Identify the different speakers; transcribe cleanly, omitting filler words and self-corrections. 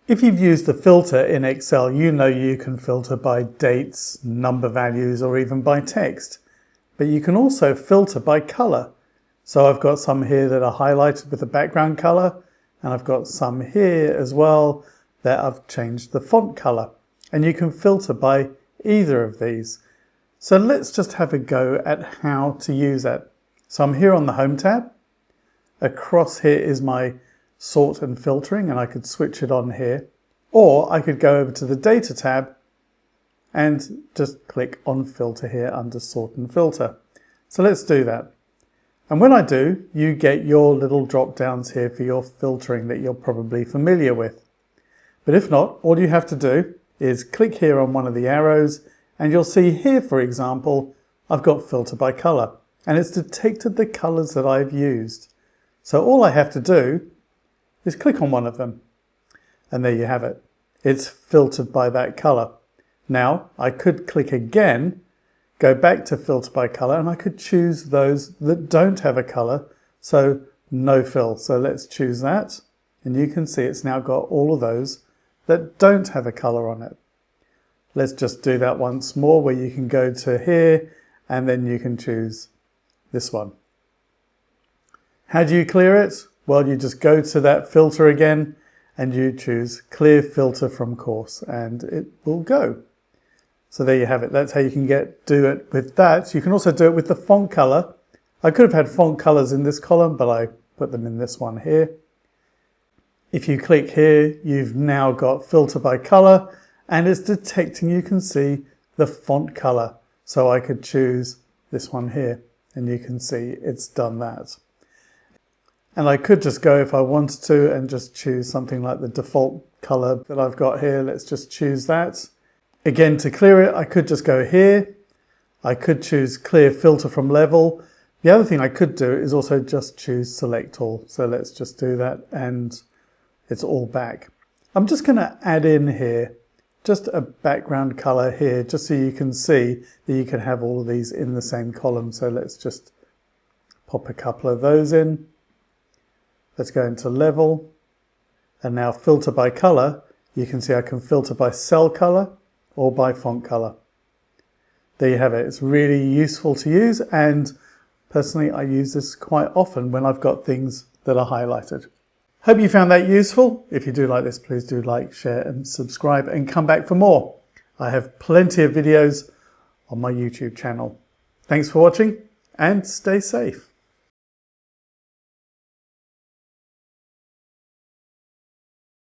Speaker 1: If you've used the filter in Excel, you know you can filter by dates, number values, or even by text. But you can also filter by color. So I've got some here that are highlighted with the background color, and I've got some here as well that I've changed the font color. And you can filter by either of these. So let's just have a go at how to use that. So I'm here on the Home tab. Across here is my sort and filtering, and I could switch it on here. Or I could go over to the Data tab and just click on Filter here under Sort and Filter. So let's do that. And when I do, you get your little drop downs here for your filtering that you're probably familiar with. But if not, all you have to do is click here on one of the arrows, and you'll see here, for example, I've got Filter by Color, and it's detected the colors that I've used. So all I have to do is click on one of them, and there you have it. It's filtered by that color. Now I could click again, go back to Filter by Color, and I could choose those that don't have a color, so no fill. So let's choose that, and you can see it's now got all of those that don't have a color on it. Let's just do that once more, where you can go to here and then you can choose this one. How do you clear it? Well, you just go to that filter again and you choose Clear Filter from Course, and it will go. So there you have it. That's how you can do it with that. You can also do it with the font color. I could have had font colors in this column, but I put them in this one here. If you click here, you've now got Filter by Color, and it's detecting, you can see the font color. So I could choose this one here, and you can see it's done that. And I could just go, if I wanted to, and just choose something like the default color that I've got here. Let's just choose that. Again, to clear it, I could just go here. I could choose Clear Filter from Level. The other thing I could do is also just choose Select All. So let's just do that, and it's all back. I'm just going to add in here just a background color here, just so you can see that you can have all of these in the same column. So let's just pop a couple of those in. Let's go into Level, and now Filter by Color. You can see I can filter by cell color or by font color. There you have it. It's really useful to use, and personally I use this quite often when I've got things that are highlighted. Hope you found that useful. If you do like this, please do like, share and subscribe, and come back for more. I have plenty of videos on my YouTube channel. Thanks for watching, and stay safe.